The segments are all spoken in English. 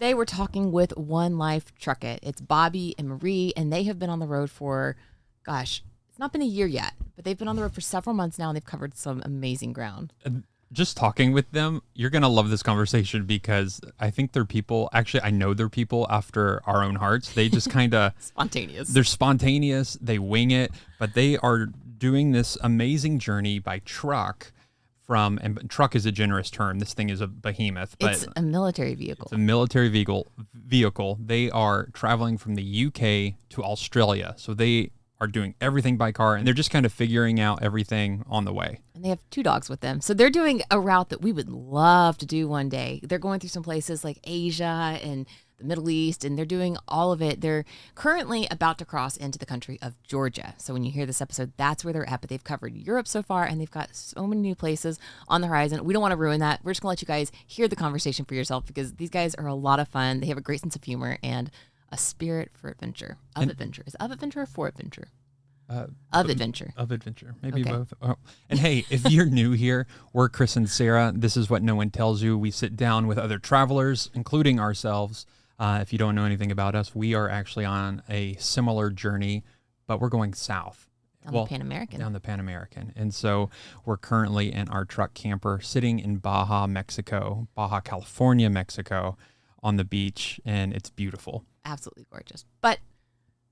Today we're talking with One.Life.Truck.It. It's Bobby and Marie, and they have been on the road for, gosh, it's not been a year yet, but they've been on the road for several months now, and they've covered some amazing ground. Just talking with them, you're going to love this conversation because I think they're people, actually, I know they're people after our own hearts. They just kind of... Spontaneous. They're spontaneous, they wing it, but they are doing this amazing journey by truck from, and truck is a generous term, this thing is a behemoth. But it's a military vehicle. It's a military vehicle. They are traveling from the UK to Australia. So they are doing everything by car, and they're just kind of figuring out everything on the way. And they have 2 dogs with them. So they're doing a route that we would love to do one day. They're going through some places like Asia and the Middle East, and they're doing all of it. They're currently about to cross into the country of Georgia. So when you hear this episode, that's where they're at. But they've covered Europe so far, and they've got so many new places on the horizon. We don't want to ruin that. We're just going to let you guys hear the conversation for yourself, because these guys are a lot of fun. They have a great sense of humor and a spirit for adventure. Adventure. Is it of adventure or for adventure? Of adventure. Of adventure. Maybe both. Oh. And hey, if you're new here, we're Chris and Sarah. This is what no one tells you. We sit down with other travelers, including ourselves. If you don't know anything about us, we are actually on a similar journey, but we're going south. Down the Pan American. Down the Pan American. And so we're currently in our truck camper sitting in Baja, California, Mexico, on the beach, and it's beautiful. Absolutely gorgeous. But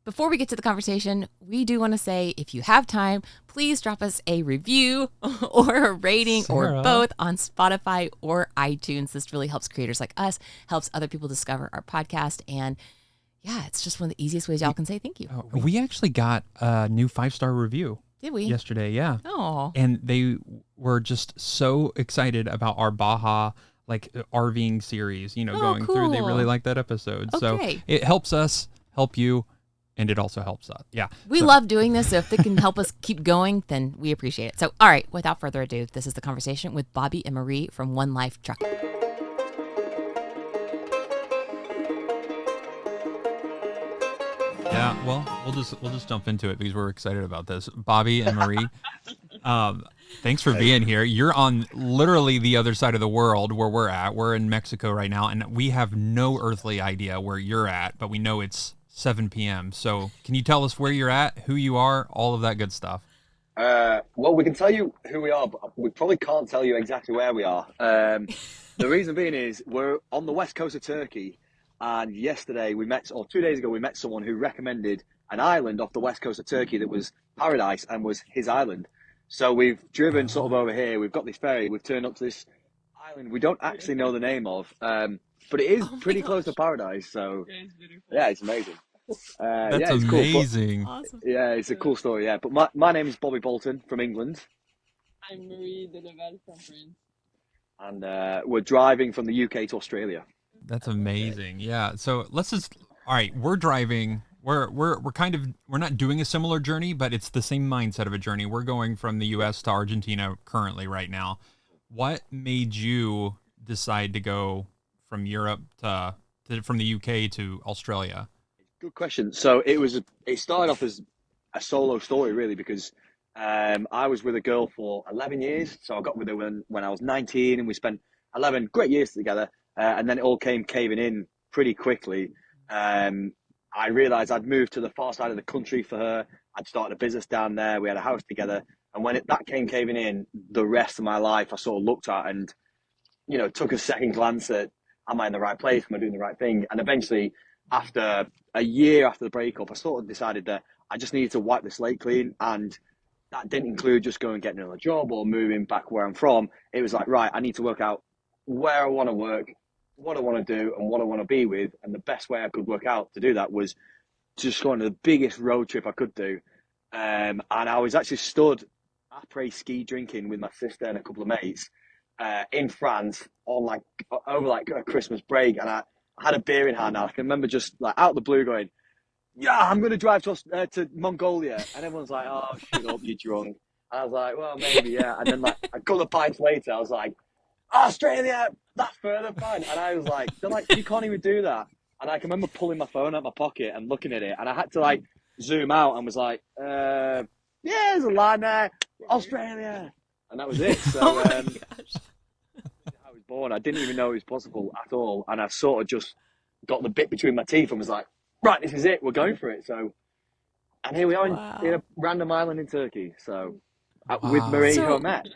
before we get to the conversation, we do want to say, if you have time, please drop us a review or a rating or both on Spotify or iTunes. This really helps creators like us, helps other people discover our podcast. And yeah, it's just one of the easiest ways y'all can say thank you. We actually got a new 5-star review. Did we? Yesterday, yeah. Oh. And they were just so excited about our Baja RVing series, going cool. through. They really liked that episode. Okay. So it helps us help you. And it also helps us. Yeah. We love doing this. So if it can help us keep going, then we appreciate it. So, all right, without further ado, this is the conversation with Bobby and Marie from One.Life.Truck.It. Yeah, well, we'll just jump into it because we're excited about this. Bobby and Marie, thanks for being here. You're on literally the other side of the world where we're at. We're in Mexico right now, and we have no earthly idea where you're at, but we know it's 7 p.m. So can you tell us where you're at, who you are, all of that good stuff? Well, we can tell you who we are, but we probably can't tell you exactly where we are. The reason being is we're on the west coast of Turkey, and yesterday 2 days ago, we met someone who recommended an island off the west coast of Turkey that was paradise and was his island. So we've driven sort of over here. We've got this ferry. We've turned up to this island we don't actually know the name of, but it is pretty close to paradise. So yeah, it's amazing. That's it's amazing. Cool. Awesome. Yeah, it's a cool story. Yeah, but my name is Bobby Bolton from England. I'm Marie de Level from France. And we're driving from the UK to Australia. That's amazing. Yeah. So let's just. All right, we're driving. We're not doing a similar journey, but it's the same mindset of a journey. We're going from the U.S. to Argentina currently right now. What made you decide to go from Europe from the UK to Australia? Good question. So it started off as a solo story, really, because I was with a girl for 11 years. So I got with her when I was 19, and we spent 11 great years together. And then it all came caving in pretty quickly. I realized I'd moved to the far side of the country for her. I'd started a business down there. We had a house together. And when that came caving in, the rest of my life I sort of looked at and, took a second glance at, am I in the right place? Am I doing the right thing? And eventually, after a year after the breakup, I sort of decided that I just needed to wipe the slate clean. And that didn't include just going and getting another job or moving back where I'm from. It was like, right, I need to work out where I want to work, what I want to do, and what I want to be with. And the best way I could work out to do that was just go on the biggest road trip I could do. And I was actually stood après ski drinking with my sister and a couple of mates in France on over a Christmas break. And I had a beer in hand. I can remember just out of the blue going, yeah, I'm going to drive to Mongolia. And everyone's like, oh, shut up, you're drunk. And I was like, well, maybe, yeah. And then a couple of pints later, I was like, Australia, that's further, fine. And I was like, they're like, you can't even do that. And I can remember pulling my phone out of my pocket and looking at it. And I had to zoom out and was like, yeah, there's a line there, Australia. And that was it. So oh my gosh. I was born. I didn't even know it was possible at all. And I sort of just got the bit between my teeth and was like, right, this is it. We're going for it. So, and here we are in Wow. a random island in Turkey. So, with Wow. Marie, who I So met.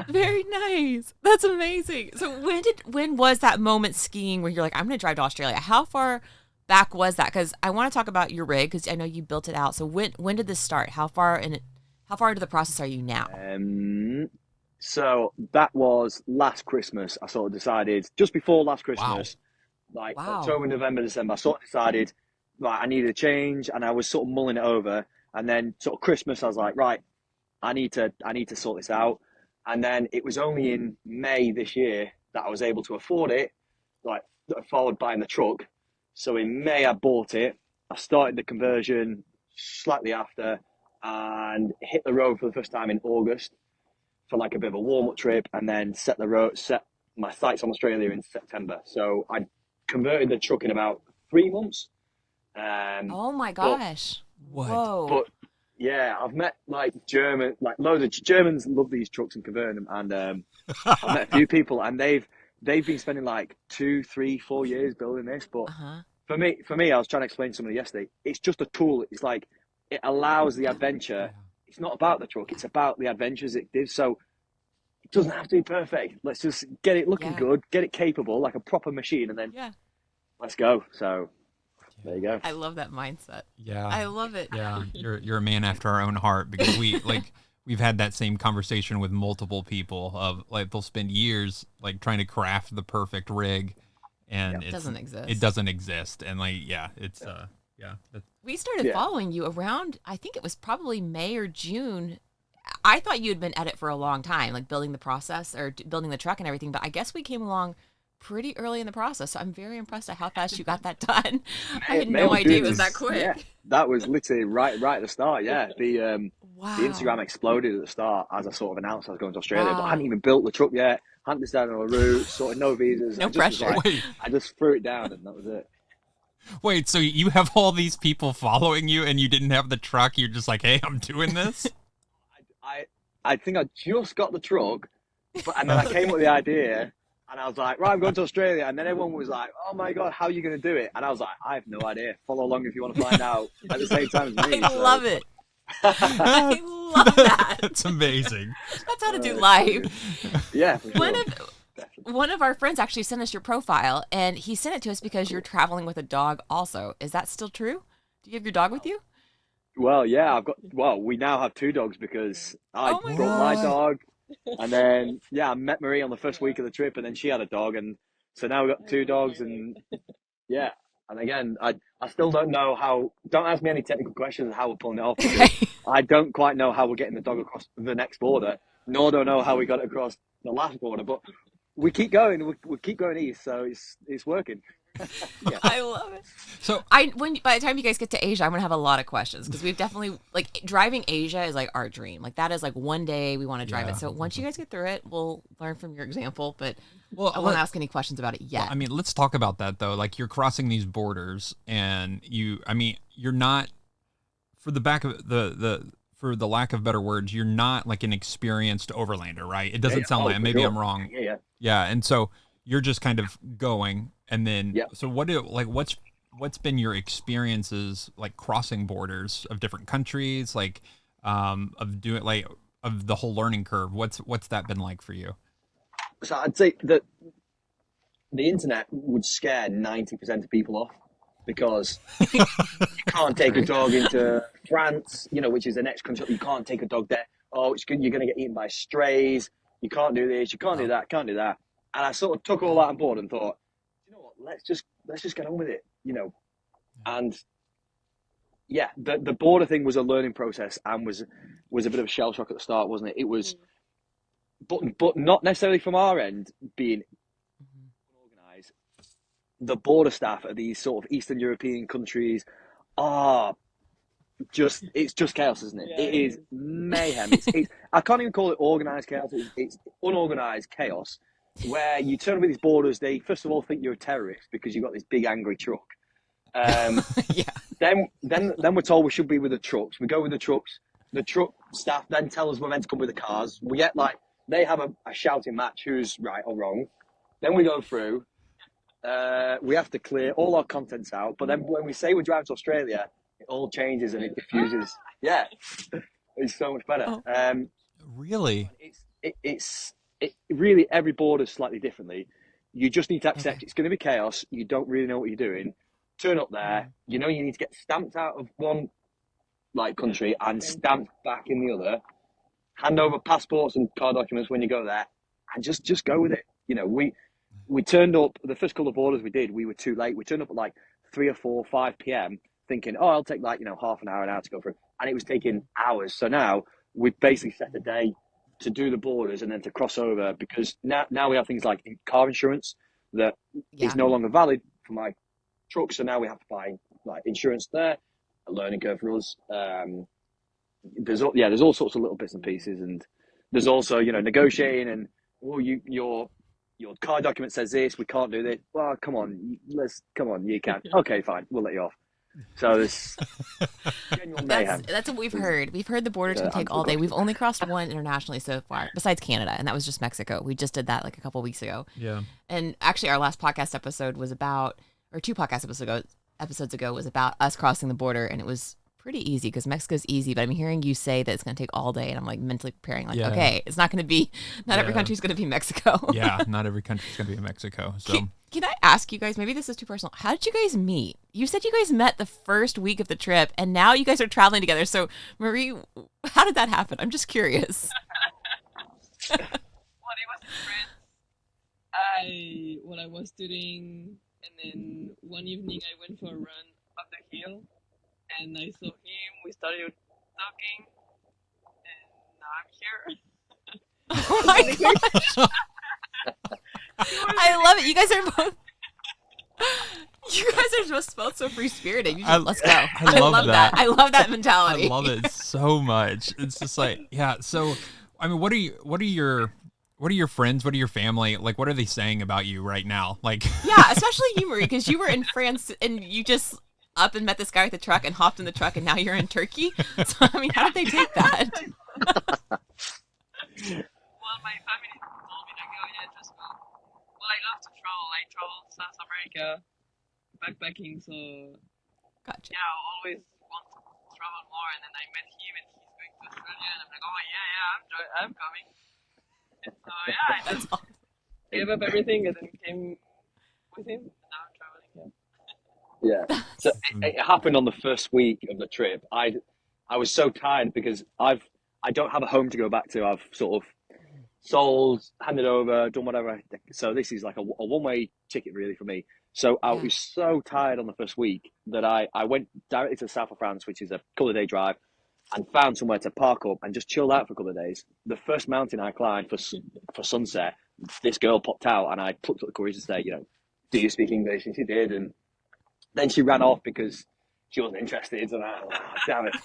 very nice. That's amazing. So when was that moment skiing where you're like, I'm going to drive to Australia? How far back was that? Because I want to talk about your rig because I know you built it out. So when did this start? How far into the process are you now? Um, so that was last Christmas. I sort of decided just before last Wow. Christmas, like Wow. October, November, December, I sort of decided, right, I needed a change, and I was sort of mulling it over. And then sort of Christmas, I was like, right, I need to sort this out. And then it was only in May this year that I was able to afford it, like afford buying the truck. So in May I bought it. I started the conversion slightly after, and hit the road for the first time in August for like a bit of a warm up trip, and then set my sights on Australia in September. So I converted the truck in about 3 months. Um, Oh my but gosh. What? Whoa. but yeah, I've met like loads of Germans love these trucks and convert them, and I've met a few people, and they've been spending like 2, 3, 4 years building this. But Uh-huh. for me, I was trying to explain to somebody yesterday. It's just a tool. It's like it allows the Yeah. adventure. It's not about the truck. It's about the adventures it gives. So it doesn't have to be perfect. Let's just get it looking Yeah. good, get it capable, like a proper machine, and then Yeah. let's go. So there you Yeah. go. I love that mindset. Yeah. I love it. Yeah. You're a man after our own heart because we've had that same conversation with multiple people of like they'll spend years like trying to craft the perfect rig and Yep. Doesn't it exist. doesn't exist. And like yeah, it's yeah. We started Yeah. following you around, I think it was probably May or June. I thought you had been at it for a long time, like building the process or building the truck and everything, but I guess we came along pretty early in the process. So I'm very impressed at how fast you got that done. I had Mail no idea it June was that is yeah. quick. That was literally right at the start. Yeah, the Wow. Instagram exploded at the start as I sort of announced I was going to Australia, but I hadn't Wow. even built the truck yet. Hadn't decided on a route, sort of no visas. I No just was pressure. like, Wait, I just threw it down, and that was it. wait, so you have all these people following you and you didn't have the truck, you're just like, hey, I'm doing this? I I think I just got the truck, and then I came up with the idea, and I was like, right, I'm going to Australia, and then everyone was like, oh my god, how are you going to do it? And I was like, I have no idea. Follow along if you want to find out at the same time as I me. love So it. I love that. That's amazing. That's how to do dude. live. Yeah, for One sure. of one of our friends actually sent us your profile, and he sent it to us because you're traveling with a dog. Also, is that still true? Do you have your dog with you? Well, yeah, we now have two dogs because I Oh my brought my gosh! What? dog, and then, yeah, I met Marie on the first week of the trip, and then she had a dog, and so now we've got I two love dogs, Mary. and yeah, and again, I still don't know how. Don't ask me any technical questions of how we're pulling it off because Okay. I don't quite know how we're getting the dog across the next border, nor do I know how we got it across the last border, but we keep going. We keep going east, so it's working. Yeah, I love it. So When by the time you guys get to Asia, I'm gonna have a lot of questions because we've definitely like driving Asia is like our dream. Like that is like one day we want to drive yeah. it. So once you guys get through it, we'll learn from your example. But Well, I won't ask any questions about it well, yet. I mean, let's talk about that though. Like you're crossing these borders and I mean, you're not for the back of for the lack of better words, you're not like an experienced overlander, right? It yeah, yeah. doesn't sound Oh, like for maybe sure. I'm wrong. Yeah, yeah, Yeah, and so you're just kind of going and then yeah. so what's been your experiences like crossing borders of different countries like of doing like of the whole learning curve? What's that been like for you? So I'd say that the internet would scare 90% of people off because you can't take a True. dog into France, which is the next country. You can't take a dog there. Oh, you're going to get eaten by strays. You can't do this. You can't do Oh, that. Can't do that. And I sort of took all that on board and thought, you know what? Let's just get on with it. And yeah, the border thing was a learning process and was a bit of a shell shock at the start, wasn't it? It was, but not necessarily from our end being Mhm. organised. The border staff of these sort of Eastern European countries are it's just chaos, isn't it? Yeah, It it is is. mayhem. It's I can't even call it organized chaos. It's unorganized chaos where you turn up with these borders. They first of all think you're a terrorist because you've got this big angry truck. Um, Yeah. then we're told we should be with the trucks. We go with the trucks. The truck staff then tell us we're meant to come with the cars. We get like they have a shouting match who's right or wrong. Then we go through. We have to clear all our contents out. But then when we say we're driving to Australia, it all changes and it diffuses. Yeah, it's so much better. Oh, Really? It really every border is slightly differently. You just need to okay. accept it's going to be chaos. You don't really know what you're doing. Turn up there. Mhm. You know you need to get stamped out of one like country and stamped back in the other. Hand over passports and car documents when you go there, and just go with it. You know, we turned up the first couple of orders we did. We were too late. We turned up at like 3 or 4, 5 p.m. thinking, oh, I'll take like half an hour to go through, and it was taking hours. So now we've basically set a day to do the borders and then to cross over because now we have things like car insurance that is Yeah. no longer valid for my truck. So now we have to buy like insurance there. A learning curve for us. There's all sorts of little bits and pieces, and there's also negotiating and your car document says this, we can't do this. Well, come on, you can. Okay, fine, we'll let you off. So there's genuine mayhem. That's what we've heard. We've heard the borders can take Answer the all day. We've question. only crossed one internationally so far, besides Canada, and that was just Mexico. We just did that like a couple weeks ago. Yeah. And actually, our last podcast episode was about, or two podcast episodes ago was about us crossing the border, and it was pretty easy because Mexico's easy. But I'm hearing you say that it's going to take all day, and I'm like mentally preparing, like, Yeah. okay, it's not going to be, not every Yeah. country's going to be Mexico. Yeah, not every country's gonna be in Mexico. So Can I ask you guys? Maybe this is too personal. How did you guys meet? You said you guys met the first week of the trip, and now you guys are traveling together. So, Marie, how did that happen? I'm just curious. Well, it was friends. I was studying, and then one evening I went for a run up the hill, and I saw him. We started talking, and now I'm here. Oh my gosh, I love it. You guys are both. You guys are just both so free spirited. Let's go. I love that. I love that I mentality. love it so much. It's just like, yeah. So, I mean, what are your friends? What are your family like? What are they saying about you right now? Like, Yeah, especially you, Marie, because you were in France and you just up and met this guy with the truck and hopped in the truck, and now you're in Turkey. So, I mean, how did they take that? Well, my family told me like, oh yeah, just go. Well, I love to travel. I traveled South America, backpacking, so Gotcha. yeah, I always want to travel more. And then I met him, and he's going to Australia, and I'm like, oh yeah, I'm coming. And so yeah, I That's just awesome. gave up everything and then came with him. And now I'm traveling. Yeah. Yeah. So it happened on the first week of the trip. I was so tired because I don't have a home to go back to. I've sort of sold, handed over, done whatever. So this is like a one-way ticket really for me. So I Yeah. was so tired on the first week that I went directly to the south of France, which is a couple of day drive, and found somewhere to park up and just chill out for a couple of days. The first mountain I climbed for sunset, this girl popped out, and I plucked up the courage to say, do you speak English? And she did, and then she ran off because she wasn't interested, and damn it.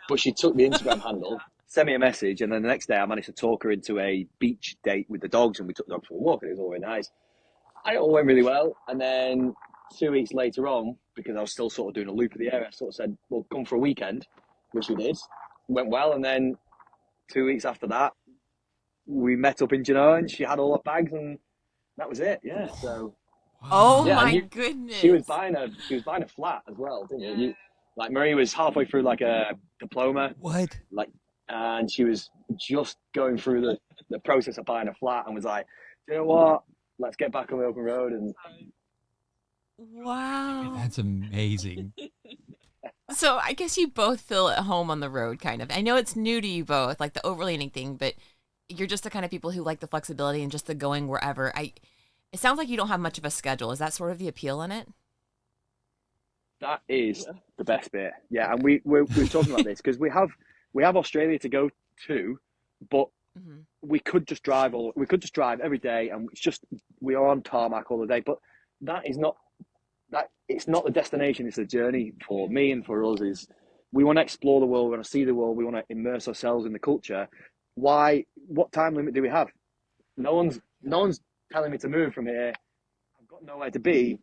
But she took the Instagram handle, sent me a message, and then the next day I managed to talk her into a beach date with the dogs, and we took the dogs for a walk, and it was all very nice. And it all went really well, and then 2 weeks later on, because I was still sort of doing a loop of the area, I sort of said, well, come for a weekend, which we did. Went well, and then 2 weeks after that, we met up in Genoa, and she had all her bags, and that was it. Yeah, so Oh yeah, and my she was goodness. buying a flat as well, didn't you? Yeah. Like Marie was halfway through like a diploma, what? like, and she was just going through the process of buying a flat, and was like, you know what? Let's get back on the open road, and Wow. That's amazing. So I guess you both feel at home on the road, kind of. I know it's new to you both, like the overlanding thing, but you're just the kind of people who like the flexibility and just the going wherever. It sounds like you don't have much of a schedule. Is that sort of the appeal in it? that is the best bit. Yeah, and we're talking about this because we have Australia to go to, but Hmm. we could just drive every day, and it's just we are on tarmac all the day. But that is not that it's not the destination; it's the journey for me and for us. Is we want to explore the world, we want to see the world, we want to immerse ourselves in the culture. Why? What time limit do we have? No one's telling me to move from here. I've got nowhere to be,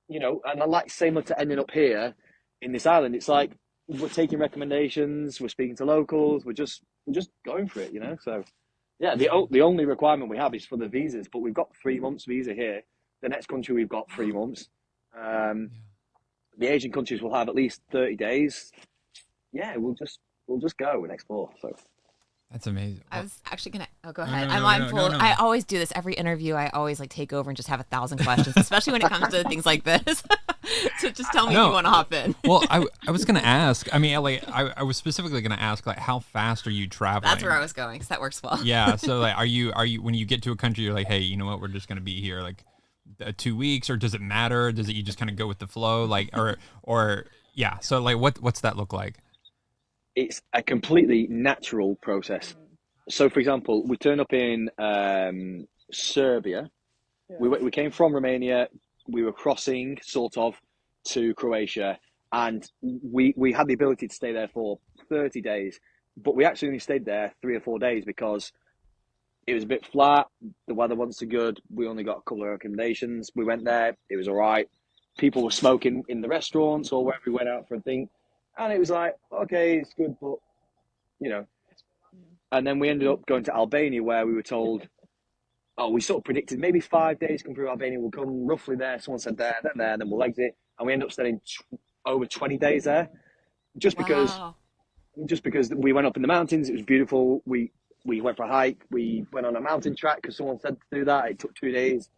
and I like similar to ending up here in this island. It's like we're taking recommendations, we're speaking to locals, we're just going for it. So yeah, the only requirement we have is for the visas, but we've got 3 months visa here, The next country we've got 3 months. The Asian countries will have at least 30 days. Yeah, we'll just go and explore. So That's amazing. I was actually gonna. Oh, go No, ahead. no, I'm no, mindful. no. I always do this every interview. I always like take over and just have 1,000 questions, especially when it comes to things like this. So just tell me if you want to hop in. Well, I was gonna ask. I mean, like, I was specifically gonna ask, like, how fast are you traveling? That's where I was going, because that works well. Yeah. So, like, are you when you get to a country, you're like, hey, you know what? We're just gonna be here like 2 weeks, or does it matter? Does it you just kind of go with the flow, like, or yeah? So, like, what's that look like? it's a completely natural process. So, for example, we turned up in Serbia. We came from Romania. We were crossing, sort of, to Croatia, and we had the ability to stay there for 30 days, but we actually only stayed there 3 or 4 days because it was a bit flat. The weather wasn't so good. We only got a couple of recommendations. We went there. It was all right. People were smoking in the restaurants or wherever we went out for a thing, and it was like, okay, it's good, but you know. And then we ended up going to Albania, where we were told, oh, we sort of predicted maybe 5 days come through Albania. We'll come roughly there. Someone said there, then we'll exit. And we ended up staying over 20 days there, just because we went up in the mountains. It was beautiful. We went for a hike. We went on a mountain track because someone said to do that. It took 2 days.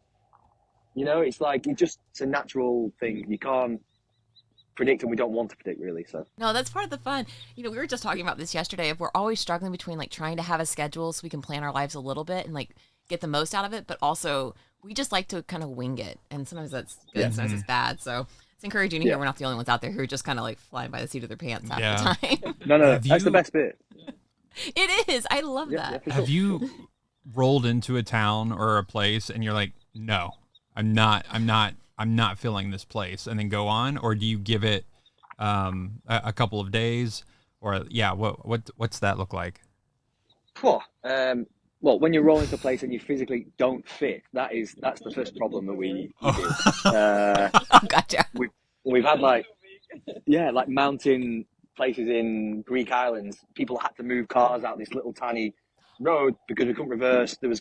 You know, it's like it's a natural thing. You can't predict, and we don't want to predict, really. So No, that's part of the fun. You know, we were just talking about this yesterday. If we're always struggling between like trying to have a schedule so we can plan our lives a little bit and like get the most out of it, but also we just like to kind of wing it, and sometimes that's good, sometimes it's bad. So it's encouraging to hear we're not the only ones out there who are just kind of like flying by the seat of their pants half the time. No, that's the best bit. It is. I love that. Yeah, Have you rolled into a town or a place and you're like, no, I'm not feeling this place, and then go on, or do you give it a couple of days, or what's that look like? Well, when you're rolling to a place and you physically don't fit, that's the first problem that we do. Gotcha. We've had like mountain places in Greek islands. People had to move cars out this little tiny road because we couldn't reverse. There was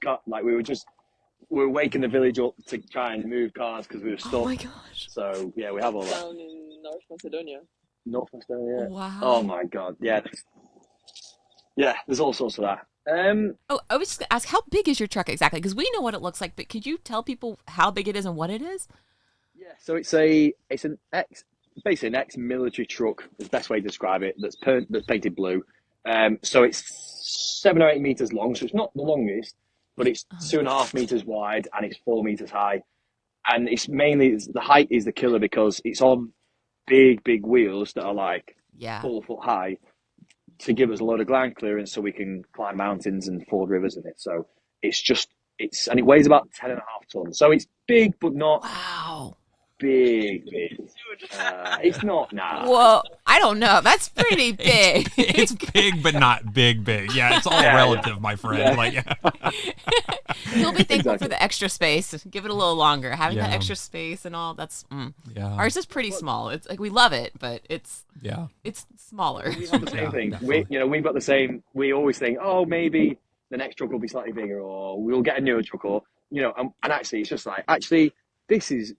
we were waking the village up to try and move cars because we were stuck. Oh my gosh. So yeah, we have all that. Down in North Macedonia. North Macedonia. Wow. Oh my god. Yeah. There's all sorts of that. I was just gonna ask, how big is your truck exactly? Because we know what it looks like, but could you tell people how big it is and what it is? Yeah. So it's basically an ex-military truck. Is the best way to describe it. That's painted blue. So it's 7 or 8 meters long. So it's not the longest, but it's 2.5 meters wide and it's 4 meters high. And the height is the killer because it's on big wheels that are like 4 foot high to give us a load of ground clearance so we can climb mountains and ford rivers in it. So and it weighs about 10.5 tons. So it's big, but not big. It's not now. Whoa, I don't know. That's pretty big. It's big, but not big. Yeah, it's all relative, my friend. You'll be thankful for the extra space. Give it a little longer. Having that extra space and all, that's ours is pretty small. It's like we love it, but it's smaller. We have the same thing. We've got the same. We always think, oh, maybe the next truck will be slightly bigger, or we'll get a newer truck, or and actually, it's just like this is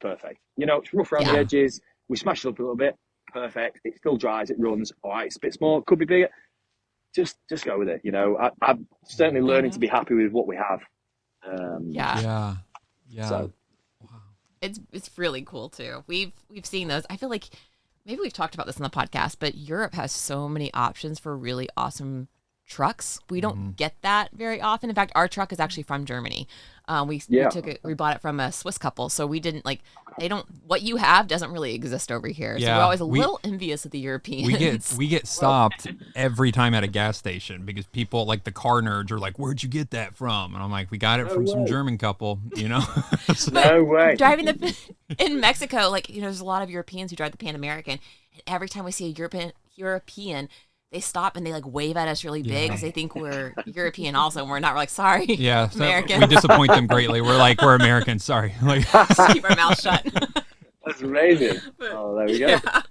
perfect. It's rough around the edges. We smash it up a little bit. Perfect. It still dries. It runs. All right. It's a bit small. Could be bigger. Just go with it. I'm certainly learning to be happy with what we have. Yeah. So. Wow. It's really cool too. We've seen those. I feel like maybe we've talked about this in the podcast, but Europe has so many options for really awesome trucks. We don't get that very often. In fact, our truck is actually from Germany. We bought it from a Swiss couple, so we didn't what you have doesn't really exist over here. So we're always a little envious of the Europeans. We get stopped every time at a gas station because people like the car nerds are like, "Where'd you get that from?" And I'm like, "We got it from some German couple." No way. Driving in Mexico, there's a lot of Europeans who drive the Pan American, and every time we see a European, they stop and they wave at us really big because they think we're European also, and we're not. We're like, sorry, American. We disappoint them greatly. We're like, we're Americans, sorry. Just keep our mouth shut. That's amazing. Oh, there we go. Yeah.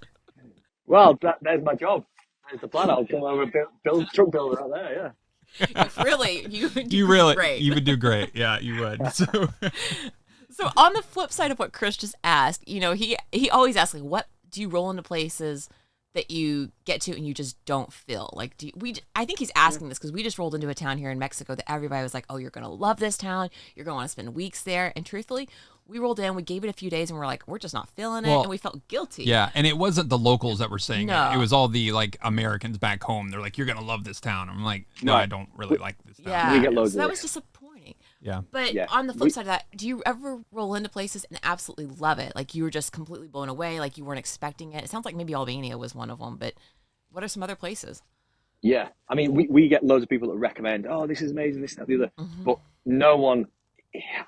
Well, there's my job. There's the plan. I'll come over and build truck builder out there. Yeah. Really, you would do great. You would do great. Yeah, you would. So on the flip side of what Chris just asked, he always asks like, what do you roll into places that you get to and you just don't feel like? I think he's asking this because we just rolled into a town here in Mexico that everybody was like, oh, you're gonna love this town. You're gonna want to spend weeks there. And truthfully, we rolled in, we gave it a few days, and we're like, we're just not feeling it, and we felt guilty. Yeah, and it wasn't the locals that were saying No. it. It was all the like Americans back home. They're like, you're gonna love this town. I'm like, no, I don't really like this town. Yeah, We get loads so of that it. was disappointing. Yeah. But Yeah. on the flip side of that, do you ever roll into places and absolutely love it? Like you were just completely blown away, like you weren't expecting it? It sounds like maybe Albania was one of them, but what are some other places? Yeah, I mean, we get loads of people that recommend, oh, this is amazing, this, that, the other, but no one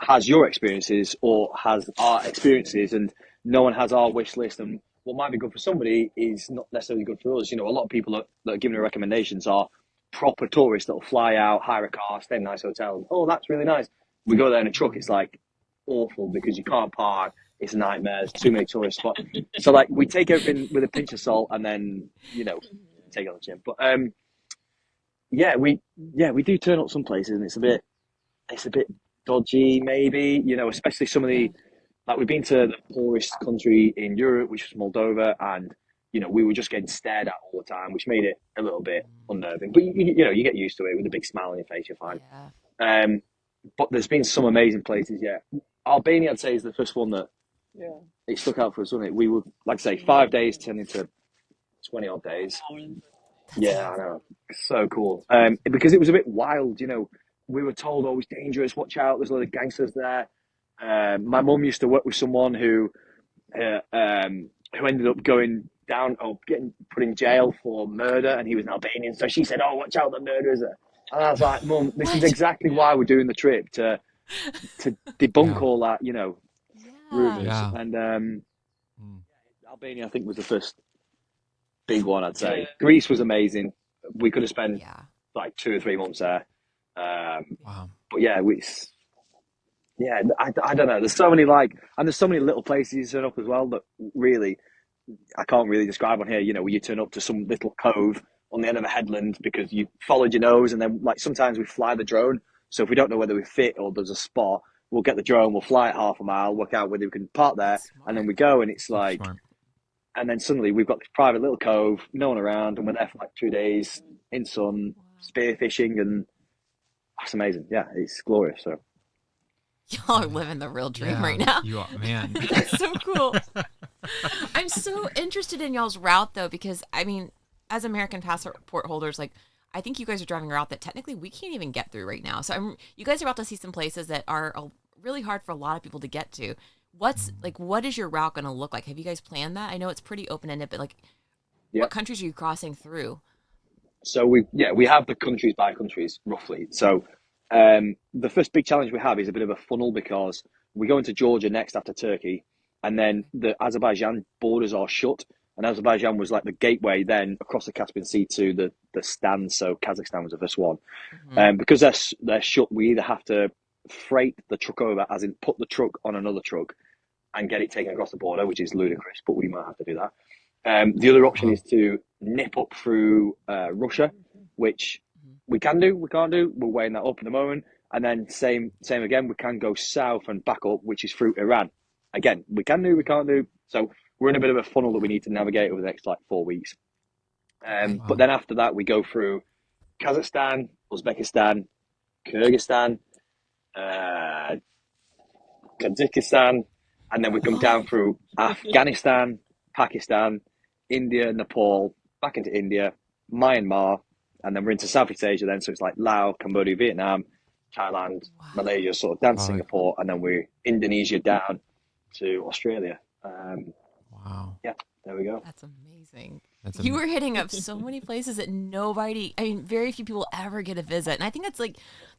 has your experiences or has our experiences, and no one has our wish list. And what might be good for somebody is not necessarily good for us. A lot of people that are giving recommendations are proper tourists that'll fly out, hire a car, stay in a nice hotel. And, oh, that's really nice. We go there in a truck, it's like awful because you can't park. It's a nightmare. There's too many tourist spots. So like we take everything with a pinch of salt and then take it on the chin. But we do turn up some places and it's a bit dodgy maybe. Especially some of the like we've been to the poorest country in Europe, which was Moldova, and we were just getting stared at all the time, which made it a little bit unnerving. But you get used to it with a big smile on your face, you're fine. Yeah. But there's been some amazing places. Yeah, Albania, I'd say, is the first one that it stuck out for us, wasn't it? We were, like I say, 5 days turned into 20 odd days. Yeah, I know. So cool. Because it was a bit wild, we were told, oh, it's dangerous, watch out, there's a lot of gangsters there. My mum used to work with someone who ended up going down or getting put in jail for murder, and he was an Albanian. So she said, oh, watch out, the murderers. And I was like, Mum, this is exactly why we're doing the trip, to debunk all that, rumors. Yeah. And Albania, I think, was the first big one, I'd say. Greece was amazing. We could have spent like 2 or 3 months there. Wow. But I don't know. There's so many and there's so many little places you turn up as well that really I can't really describe on here. Where you turn up to some little cove on the end of a headland because you followed your nose, and then like sometimes we fly the drone. So if we don't know whether we fit or there's a spot, we'll get the drone, we'll fly it half a mile, work out whether we can park there, and then we go, and it's like. Smart. And then suddenly we've got this private little cove, no one around, and we're there for like 2 days in sun, spear fishing, and that's amazing. Yeah, it's glorious. So Y'all are living the real dream right now. You are, man. That's so cool. I'm so interested in y'all's route though, because I mean, as American passport holders, like I think you guys are driving a route that technically we can't even get through right now. So you guys are about to see some places that are really hard for a lot of people to get to. What is your route going to look like? Have you guys planned that? I know it's pretty open-ended, but what countries are you crossing through? So we have the countries by countries roughly. So the first big challenge we have is a bit of a funnel because we go into Georgia next after Turkey, and then the Azerbaijan borders are shut. And Azerbaijan was like the gateway then across the Caspian Sea to the stand. So Kazakhstan was the first one. Because they're shut, we either have to freight the truck over, as in put the truck on another truck and get it taken across the border, which is ludicrous, but we might have to do that. The other option is to nip up through Russia, which we can do, we can't do. We're weighing that up at the moment. And then same again, we can go south and back up, which is through Iran. Again, we can do, we can't do. So we're in a bit of a funnel that we need to navigate over the next 4 weeks. But then after that, we go through Kazakhstan, Uzbekistan, Kyrgyzstan, Kazakhstan, and then we come down through Afghanistan, Pakistan, India, Nepal, back into India, Myanmar, and then we're into Southeast Asia then. So it's like Laos, Cambodia, Vietnam, Thailand, Malaysia, sort of down to Singapore, and then we're Indonesia down to Australia. Wow. Yeah, there we go. That's amazing. You were hitting up so many places that very few people ever get to visit. And I think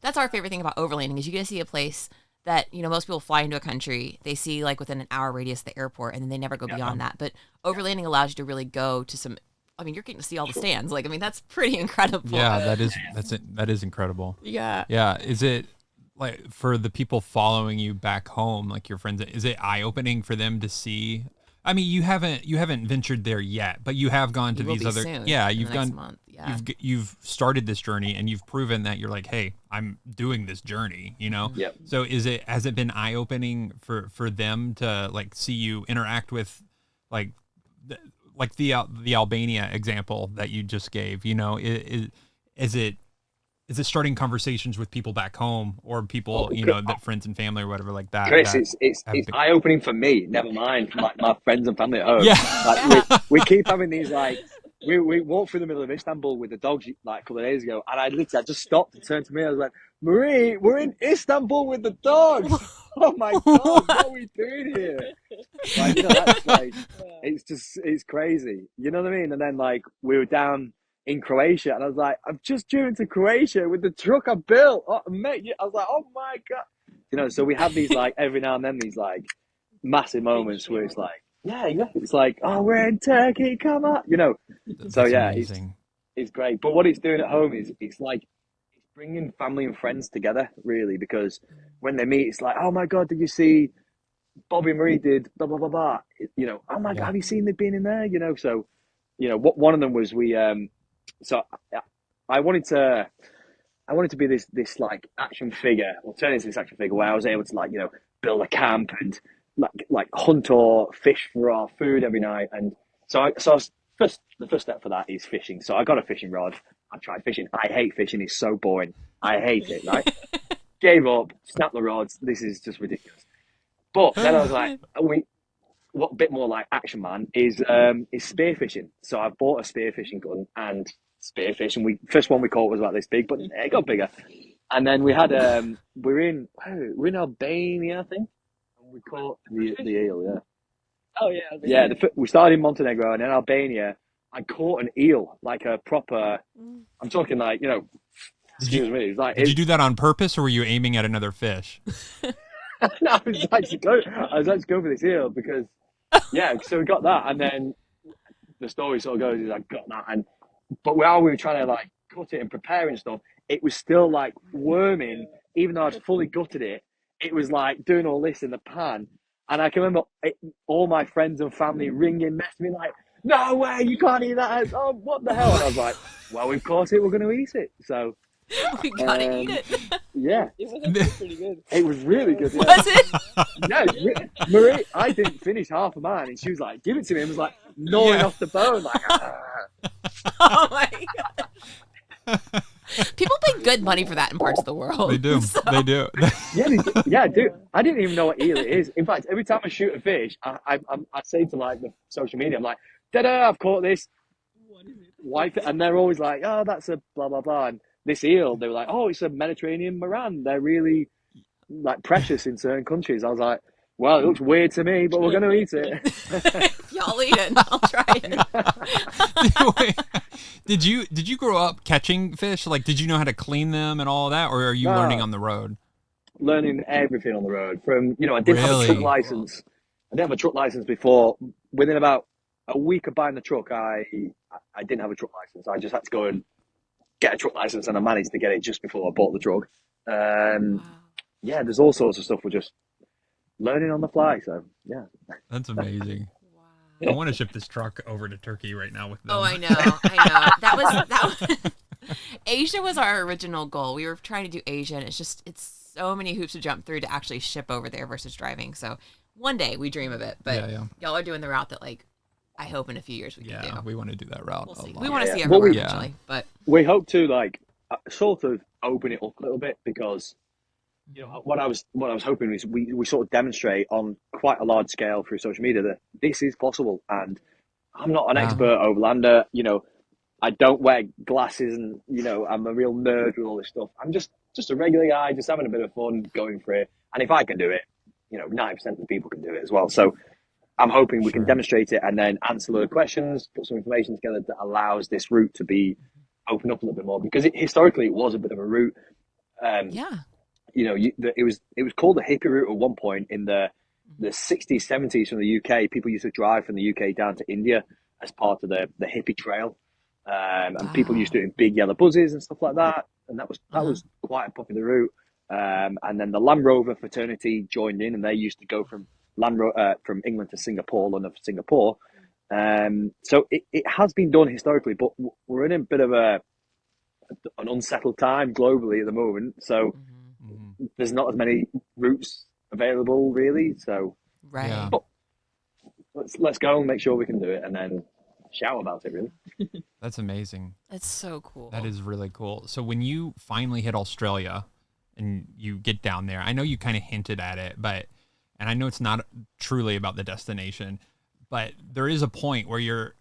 that's our favorite thing about overlanding is you get to see a place that, most people fly into a country, they see like within an hour radius of the airport, and then they never go beyond that. But overlanding allows you to really go to some, you're getting to see all the stands. That's pretty incredible. Yeah, that is incredible. Yeah. Yeah. Is it like for the people following you back home, like your friends, is it eye-opening for them to see? I mean, you haven't ventured there yet, but you have gone to these other. Soon, yeah, you've gone. Month. Yeah. you've started this journey and you've proven that you're like, hey, I'm doing this journey, you know? Yep. So has it been eye opening for them to like see you interact with like the Albania example that you just gave, you know, is it is it starting conversations with people back home or people, you know, that friends and family or whatever like that Chris, that it's have been, eye opening for me. Never mind my friends and family at home. yeah. Like we keep having these like we walked through the middle of Istanbul with the dogs like a couple of days ago, and I just stopped and turned to me. I was like, Marie, we're in Istanbul with the dogs. Oh my God, what are we doing here? Like, you know, that's like it's crazy. You know what I mean? And then like we were down in Croatia, and I was like, I've just driven to Croatia with the truck I built. Oh, mate, I was like, oh my God. You know, so we have these like every now and then these like massive moments where it's like, yeah, it's like, oh, we're in Turkey, come on, you know. So That's yeah, amazing. it's great. But what it's doing at home is it's like it's bringing family and friends together really, because when they meet, it's like, oh my God, did you see Bobby and Marie did blah blah blah blah? You know, oh my God, Yeah. have you seen they've been in there? You know, so you know, what one of them was so I wanted to be this like action figure, or turn into this action figure where I was able to like, you know, build a camp and like hunt or fish for our food every night. And the first step for that is fishing. So I got a fishing rod. I tried fishing. I hate fishing. It's so boring. I hate it. Right? Gave up. Snapped the rods. This is just ridiculous. But then I was like, what bit more like Action Man is spearfishing. So I bought a spearfishing gun and spearfish, and first one we caught was about this big, but it got bigger. And then we had we're in Albania, I think, and we caught the eel. Yeah, Oh yeah. yeah. We started in Montenegro, and then Albania. I caught an eel, like a proper. I'm talking like, you know. Excuse me. It's like Did you do that on purpose or were you aiming at another fish? no, I was actually going for this eel because yeah. So we got that, and then the story sort of goes is I got that, but while we were trying to like cut it and prepare and stuff, it was still like worming, even though I'd fully gutted it. It was like doing all this in the pan, and I can remember all my friends and family ringing, messaging me like, "No way, you can't eat that! Oh, what the hell?" And I was like, "Well, of course we're going to eat it." So We gotta eat it. yeah, It was actually pretty good. it was really good. Yeah. Was it? Yeah, Marie, I didn't finish half of mine, and she was like, "Give it to me." And was like gnawing off the bone, like. Oh my God. People pay good money for that in parts of the world. They do. So- They do. Yeah, dude. I didn't even know what eel it is. In fact, every time I shoot a fish, I say to like the social media, I'm like, "Ta-da! I've caught this What is it? white," and they're always like, "Oh, that's a blah blah blah." And this eel, they were like, "Oh, it's a Mediterranean Moran. They're really like precious in certain countries." I was like, "Well, it looks weird to me, but we're going to eat it." Y'all eat it. I'll try it. Did you grow up catching fish? Like, did you know how to clean them and all of that, or are you No. learning on the road? Learning everything on the road. From I didn't have a truck Really? license. I didn't have a truck license before. Within about a week of buying the truck, I didn't have a truck license. I just had to go and get a truck license, and I managed to get it just before I bought the truck. Yeah, there's all sorts of stuff we're just learning on the fly. So yeah, That's amazing. Wow. I want to ship this truck over to Turkey right now with them. Oh, I know. That was Asia was our original goal. We were trying to do Asia, and it's so many hoops to jump through to actually ship over there versus driving. So one day we dream of it, but Yeah. y'all are doing the route that like I hope in a few years we can Yeah, do. we want to do that route. We'll a see. lot. We want to see Yeah. everywhere Well, eventually, but we hope to like sort of open it up a little bit, because what I was hoping is we sort of demonstrate on quite a large scale through social media that this is possible. And I'm not an Wow. expert overlander. I don't wear glasses, and I'm a real nerd with all this stuff. I'm just a regular guy, just having a bit of fun, going for it. And if I can do it, 90% of the people can do it as well. So I'm hoping we can Sure. demonstrate it and then answer the questions, put some information together that allows this route to be opened up a little bit more, because historically it was a bit of a route. yeah. It was called the hippie route at one point in the 60s, 70s from the UK. People used to drive from the UK down to India as part of the hippie trail. And people used to do it in big yellow buses and stuff like that. And that was quite a popular route. And then the Land Rover fraternity joined in, and they used to go from from England to Singapore, London to Singapore. So it has been done historically, but we're in a bit of an unsettled time globally at the moment. So Hmm. there's not as many routes available really. So, Yeah, Right. but let's go and make sure we can do it, and then shout about it. Really. that's amazing. That's so That cool. is really cool. So when you finally hit Australia and you get down there, I know you kind of hinted at it, but and I know it's not truly about the destination, but there is a point where you're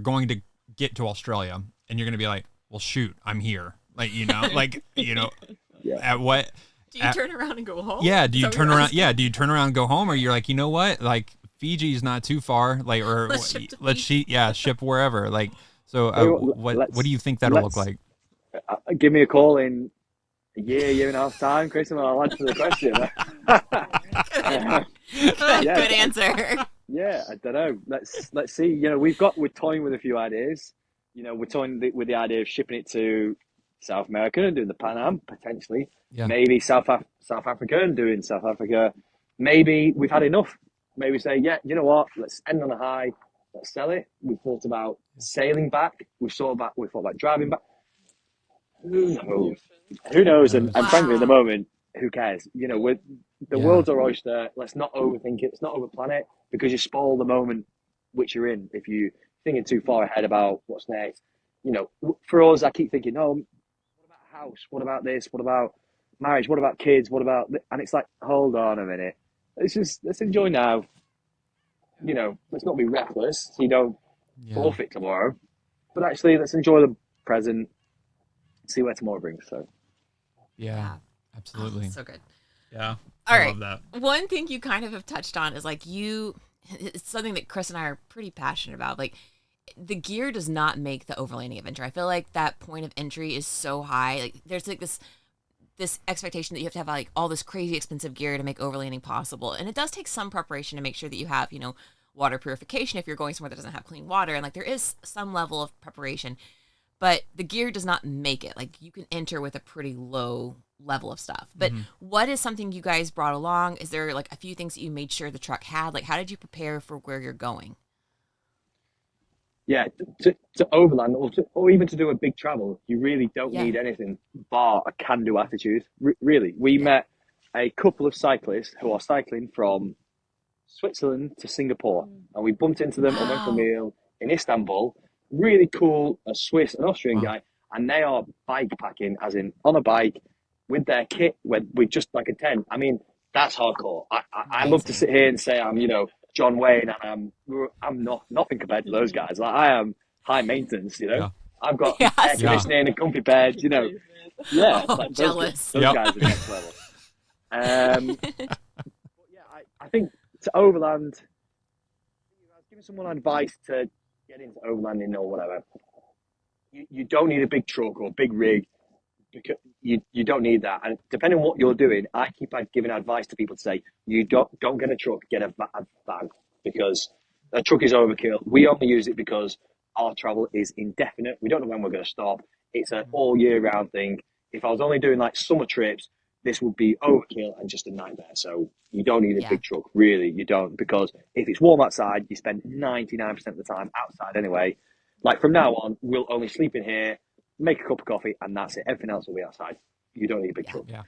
going to get to Australia and you're going to be like, "Well, shoot, I'm here." Like, Yeah. at what Do you at, turn around and go home? yeah, do Is you that what turn you're around? Yeah, asking? do you turn around and go home, or you're like, you know what, like Fiji's not too far, like, or Let's ship to let's Fiji. ship wherever, like. So, Tell you what do you think that'll look let's like? give me a call in a year and a half time, Chris, and I'll answer the question. Good. Uh, Good. yeah, Good answer. yeah. I don't know. Let's see. We're toying with a few ideas. We're toying with the idea of shipping it to South America and doing the Pan Am potentially. Yeah. Maybe South Africa and doing South Africa. Maybe we've had enough. Maybe say, yeah, you know what? Let's end on a high. Let's sell it. We've thought about sailing back. We thought about driving back. Who knows? Who Who knows? And, knows? and frankly, at the Wow. moment, who cares? The Yeah. world's our oyster. Let's not overthink it. Let's not overplan it because you spoil the moment which you're in if you thinking too far ahead about what's next. For us, I keep thinking, oh, what about a house? What about this? What about marriage? What about kids? What about? And it's like, hold on a minute. Let's enjoy now. Let's not be reckless so you don't Yeah. forfeit tomorrow. But actually, let's enjoy the present. See where tomorrow brings. So. Yeah. Yeah. Oh, Absolutely. that's so good. Yeah. All I right. love that. One thing you kind of have touched on is like it's something that Chris and I are pretty passionate about. Like the gear does not make the overlanding adventure. I feel like that point of entry is so high. Like there's like this expectation that you have to have like all this crazy expensive gear to make overlanding possible. And it does take some preparation to make sure that you have, water purification if you're going somewhere that doesn't have clean water. And like there is some level of preparation, but the gear does not make it. Like you can enter with a pretty low level of stuff. But Hmm. what is something you guys brought along? Is there like a few things that you made sure the truck had? Like how did you prepare for where you're going? Yeah, to overland or even to do a big travel, you really don't Yeah. need anything bar a can-do attitude. Really, we Yeah. met a couple of cyclists who are cycling from Switzerland to Singapore, and we bumped into them and went for a Wow. meal in Istanbul. Really cool, a Swiss and Austrian Wow. guy, and they are bike packing, as in on a bike with their kit, with just like a tent. I mean, that's hardcore. I love to Amazing. sit here and say I'm John Wayne, and I'm not nothing compared to those guys. Like I am high maintenance. Yeah. I've got Yeah, air Yeah. same. conditioning, a comfy bed. Crazy. Yeah, Oh, like jealous. those Yep. guys are next level. But yeah, I think to overland, I was giving someone advice to get into overlanding or whatever. You don't need a big truck or a big rig because you don't need that. And depending on what you're doing, I keep giving advice to people to say you don't get a truck, get a van because a truck is overkill. We only use it because our travel is indefinite. We don't know when we're going to stop. It's an all year round thing. If I was only doing like summer trips, this would be overkill and just a nightmare. So you don't need a Yeah. big truck, really. You don't, because if it's warm outside, you spend 99% of the time outside anyway. Like from now on, we'll only sleep in here, make a cup of coffee, and that's it. Everything else will be outside. You don't need a big Yeah. truck. Yeah.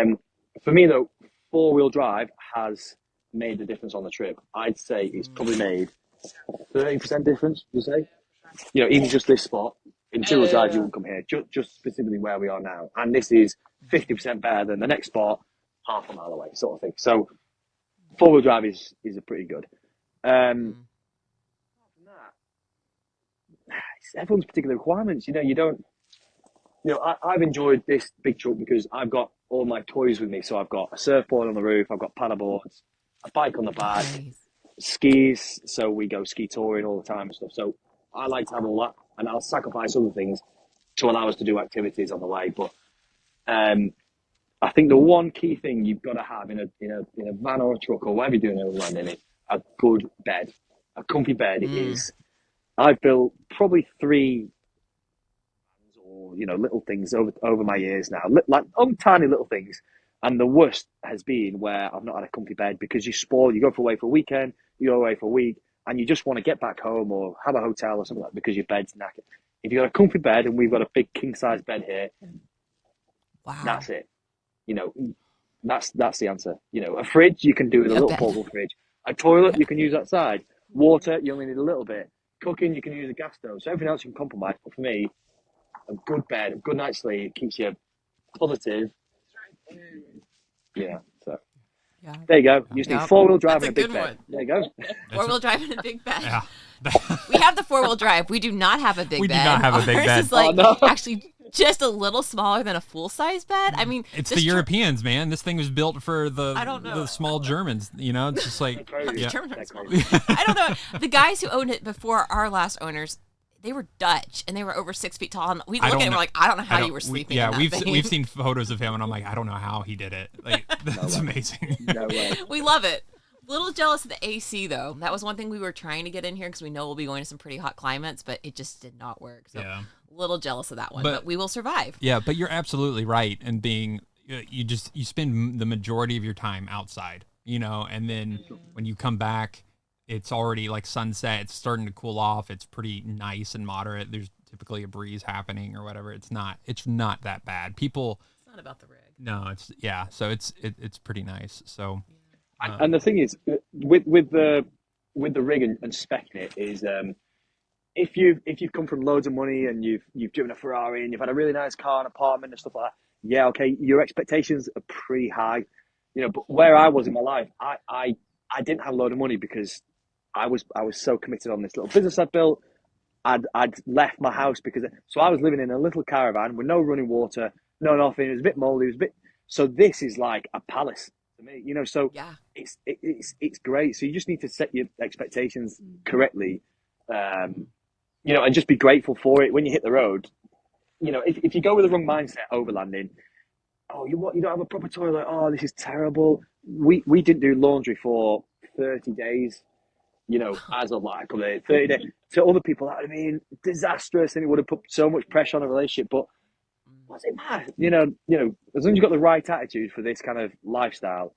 Um, for me though, four-wheel drive has made the difference on the trip. I'd say it's probably made 30% difference. You say, even just this spot in two-wheel drive, you Yeah. won't come here. Just specifically where we are now, and this is 50% better than the next spot, half a mile away, sort of thing. So four-wheel drive is a pretty good. Mm. It's everyone's particular requirements. You don't. I've enjoyed this big truck because I've got all my toys with me. So I've got a surfboard on the roof, I've got paddleboards, a bike on the back, Nice. skis. So we go ski touring all the time and stuff. So I like to have all that, and I'll sacrifice other things to allow us to do activities on the way. But um, I think the one key thing you've got to have in a van or a truck or whatever you're doing overlanding is a good bed. A comfy bed Mm. is. I've built probably three or little things over my years now, like tiny little things. And the worst has been where I've not had a comfy bed because you spoil. You go away for a weekend, you go away for a week, and you just want to get back home or have a hotel or something like that because your bed's knackered. If you've got a comfy bed, and we've got a big king size bed here, Wow. that's it. You know, that's the answer. You know, a fridge you can do with a little bed. portable fridge. A toilet you can use outside. Water you only need a little bit. Cooking you can use a gas stove. So everything else you can compromise. But for me, a good bed, a good night's sleep keeps you positive. Yeah. So Yeah. there you go. You just need 4-wheel drive That's and a big good bed. one. There you go. 4-wheel drive and a big bed. Yeah. We have the 4-wheel drive. We do not have a big bed. We do not have a big Ours bed. is like Oh, no. actually just a little smaller than a full-size bed. I mean, It's this the Europeans, man. This thing was built for the I don't know. the small Germans. You know, it's just like Crazy. yeah. Germans are That's small. crazy. I don't know. The guys who owned it before our last owners, they were Dutch and they were over 6 feet tall. And we I look don't at it and know- we're like, I don't know how I don't- you were sleeping. yeah, in that we've thing. we've seen photos of him, and I'm like, I don't know how he did it. Like that's way. amazing. No way. We love it. Little jealous of the AC though. That was one thing we were trying to get in here because we know we'll be going to some pretty hot climates, but it just did not work. So Yeah. little jealous of that one, But- but we will survive. Yeah, but you're absolutely right. And being, you spend the majority of your time outside, you know, and then when you come back, it's already like sunset. It's starting to cool off. It's pretty nice and moderate. There's typically a breeze happening or whatever. It's not that bad. People, It's not about the rig. no, so it's pretty nice. So And the thing is, with the rig and speccing it is, if you've come from loads of money and you've driven a Ferrari and you've had a really nice car and apartment and stuff like that, yeah, okay, your expectations are pretty high, you know. But where I was in my life, I didn't have a load of money because I was so committed on this little business I'd built. I'd left my house so I was living in a little caravan with no running water, no nothing. It was a bit moldy. It was a bit. So this is like a palace to me, you know. So Yeah. it's great. So you just need to set your expectations correctly, you know, and just be grateful for it when you hit the road. You know, if you go with the wrong mindset, overlanding, oh, you don't have a proper toilet. Oh, this is terrible. We didn't do laundry for 30 days. You know, as a like 30 days. To other people, that would have been disastrous, and it would have put so much pressure on a relationship. But what's it matter? You know, as long as you've got the right attitude for this kind of lifestyle,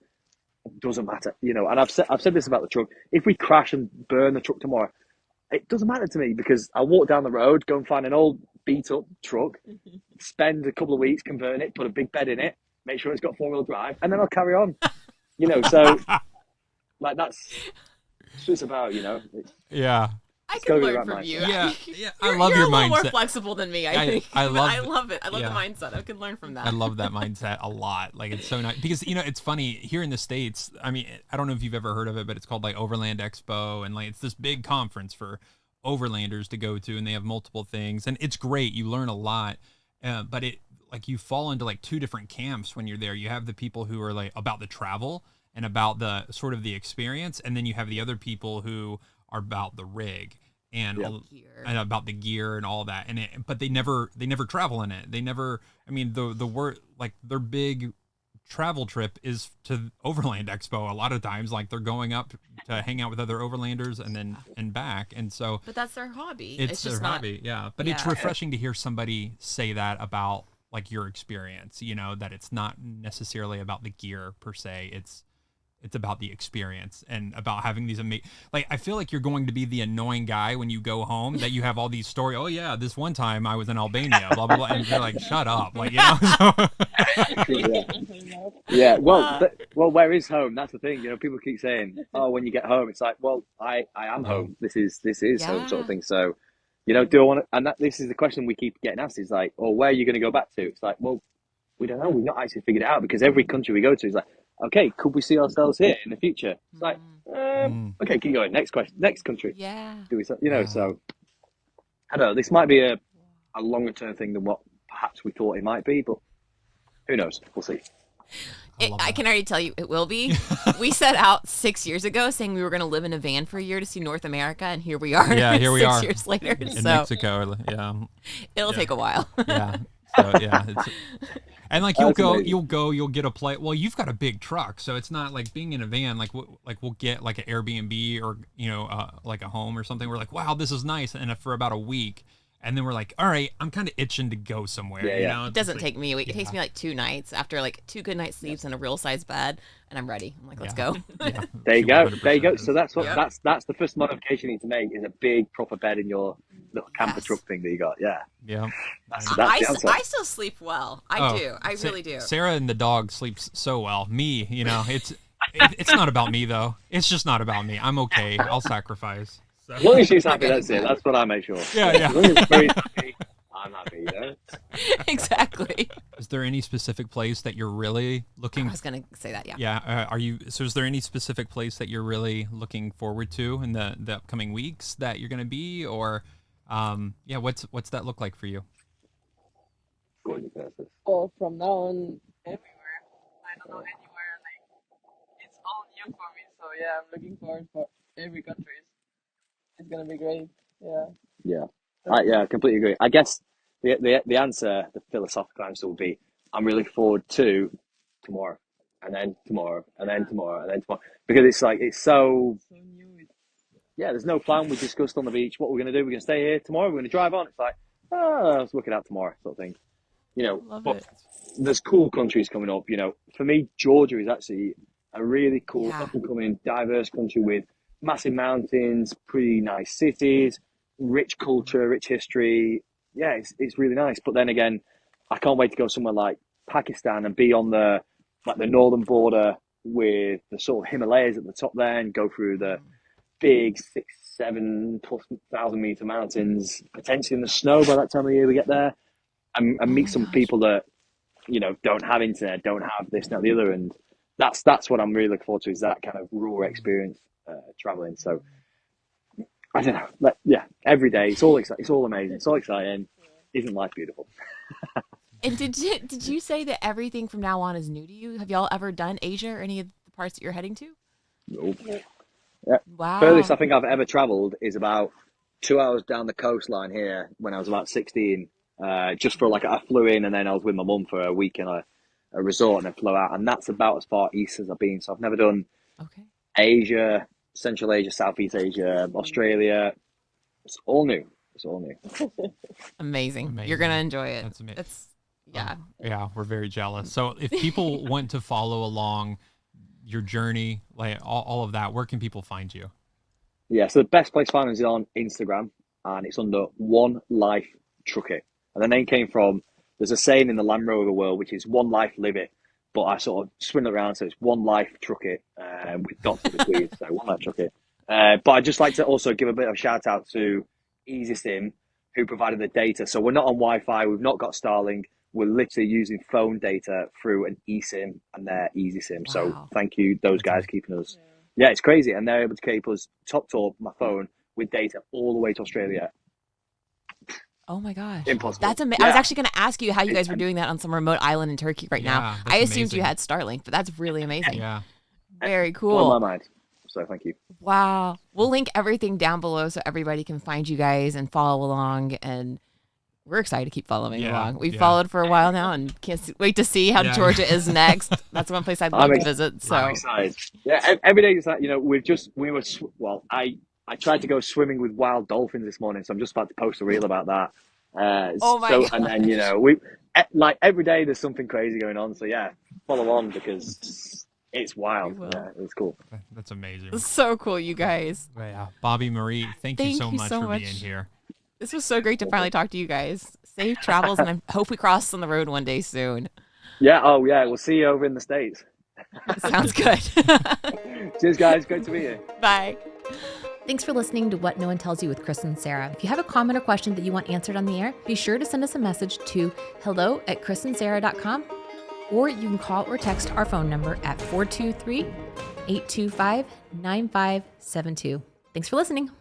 it doesn't matter. You know, and I've said this about the truck. If we crash and burn the truck tomorrow, it doesn't matter to me because I walk down the road, go and find an old beat up truck, spend a couple of weeks converting it, put a big bed in it, make sure it's got 4-wheel drive, and then I'll carry on. You know, so like that's what it's about. You know, yeah. I go can with the learn right from you. Yeah, I You're- love you're your a little more mindset. flexible than me, I I- think. I But love I love it. I love yeah. the mindset. I can learn from that. I love that mindset a lot. Like it's so nice because you know it's funny here in the States. I mean, I don't know if you've ever heard of it, but it's called like Overland Expo, and like it's this big conference for overlanders to go to, and they have multiple things, and it's great. You learn a lot, but it like you fall into like two different camps when you're there. You have the people who are like about the travel and about the sort of the experience, and then you have the other people who are about the rig and Gear. and about the gear and all that, but they never travel in it. They never. I mean, the word like their big travel trip is to Overland Expo. A lot of times, like they're going up to hang out with other overlanders and back, and so. But that's their hobby. It's just their not, hobby, yeah. But it's yeah. refreshing to hear somebody say that about like your experience. You know that it's not necessarily about the gear per se. It's about the experience and about having these amazing. Like I feel like you're going to be the annoying guy when you go home that you have all these stories. Oh yeah, this one time I was in Albania, blah blah blah, and you're like, shut up, like you know. yeah. Well, where is home? That's the thing. You know, people keep saying, "Oh, when you get home," it's like, well, I am home. This is home, sort of thing. So, you know, do I want to? And this is the question we keep getting asked: is like, "Oh, where are you going to go back to?" It's like, well, we don't know. We've not actually figured it out because every country we go to is like, okay, could we see ourselves here in the future? It's like, okay, keep going. Next question. Next country. Yeah. Do we? You know, so I don't know. This might be a longer term thing than what perhaps we thought it might be, but who knows? We'll see. I can already tell you it will be. We set out 6 years ago saying we were going to live in a van for a year to see North America, and here we are. Yeah, here we 6 are. years later. In So Mexico, yeah. it'll take a while. Yeah. So yeah, and like That's amazing. you'll get a play. Well, you've got a big truck, so it's not like being in a van. Like we'll get like an Airbnb or like a home or something. We're like, wow, this is nice, and for about a week, And then we're like, all right, I'm kind of itching to go somewhere. Yeah, You yeah. know, It It's doesn't like- take me a week. It takes me like 2 nights after like 2 good nights sleeps and a real size bed, and I'm ready. I'm like, let's go. Yeah, There you she go. 100% There you go. is. So that's what Yep. that's the first modification you need to make is a big proper bed in your little camper Yes. truck thing that you got. Yeah. Yeah. That's And- the I answer. still sleep well. I Oh, do. I Sa- really do. Sarah and the dog sleeps so well. Me, it's not about me though. It's just not about me. I'm okay. I'll sacrifice. So. As long as she's happy, Okay. that's it. That's what I make sure. Yeah. As long as Mary's happy, I'm happy, you know? Exactly. Is there any specific place that you're really I looking? was gonna say that. Yeah. Yeah. Are you? So is there any specific place that you're really looking forward to in the upcoming weeks that you're going to be, or, yeah, what's that look like for you? Gorgeous nurses. Or from now on, everywhere. I don't know anywhere. Like it's all new for me. So yeah, I'm looking forward for every country. It's gonna be great. Yeah. Yeah. I completely agree. I guess the answer, the philosophical answer would be I'm really forward to tomorrow, and then tomorrow, and then tomorrow, and then tomorrow. Because it's like, it's so, So new. yeah, there's no plan. We discussed on the beach what we're going to do. We're going to stay here tomorrow. We're going to drive on. It's like, let's work it out tomorrow, sort of thing. You know, Love but it. there's cool countries coming up. You know, for me, Georgia is actually a really cool, Yeah. up and coming, diverse country with massive mountains, pretty nice cities, rich culture, rich history. Yeah, it's really nice. But then again, I can't wait to go somewhere like Pakistan and be on the northern border with the sort of Himalayas at the top there, and go through the big 6,000+ mountains, potentially in the snow by that time of year we get there, and meet my some gosh. people that, you know, don't have internet, don't have this, that, the other, and that's what I'm really looking forward to, is that kind of raw experience traveling. So I don't know, yeah, every day it's all exciting, it's all amazing, it's all exciting. Isn't life beautiful? And did you say that everything from now on is new to you? Have y'all ever done Asia or any of the parts that you're heading to? Nope. Wow. Furthest I think I've ever traveled is about 2 hours down the coastline here when I was about 16. Just for I flew in and then I was with my mum for a week in a resort and then flew out, and that's about as far east as I've been. So I've never done Okay. Asia, Central Asia, Southeast Asia, Australia. It's all new. It's all new. Amazing. You're gonna enjoy it. That's amazing. Yeah. Yeah, we're very jealous. So if people want to follow along your journey, like all of that, where can people find you? Yeah, so the best place to find us is on Instagram, and it's under One.Life.Truck.It. And the name came from, there's a saying in the Land Rover world, which is one life, live it. But I sort of swing it around, so it's One Life Truck It, with dots in between, so One Life Truck It. But I'd just like to also give a bit of a shout out to EasySim, who provided the data. So we're not on Wi-Fi, we've not got Starlink, we're literally using phone data through an eSIM and their EasySim. So Wow. thank you, those guys, keeping us. Yeah, it's crazy, and they're able to keep us top my phone with data all the way to Australia. Oh my gosh. Impossible. That's amazing. I was Yeah. actually going to ask you how you guys were doing that on some remote island in Turkey right Yeah, now. that's I assumed amazing. you had Starlink, but that's really amazing. Yeah. Very On cool. my mind. So thank you. Wow. We'll link everything down below so everybody can find you guys and follow along. And we're excited to keep following Yeah, along. We've yeah. folled for a while now and wait to see how Yeah. Georgia is next. That's one place I'd love to visit. So I'm excited. Yeah, every day is that, you know, I tried to go swimming with wild dolphins this morning, so I'm just about to post a reel about that. Oh my And then, you gosh. know, every day there's something crazy going on. So yeah, follow on because it's wild. We will. Yeah, it's cool. That's amazing. so cool, you guys. Yeah. Bobby, Marie, thank you Thank so you much so for much. being here. This was so great to finally talk to you guys. Safe travels, and I hope we cross on the road one day soon. Yeah. Oh yeah. We'll see you over in the States. Sounds good. Cheers, guys. Great to meet you. Bye. Thanks for listening to What No One Tells You with Chris and Sarah. If you have a comment or question that you want answered on the air, be sure to send us a message to hello@chrisandsarah.com, or you can call or text our phone number at 423-825-9572. Thanks for listening.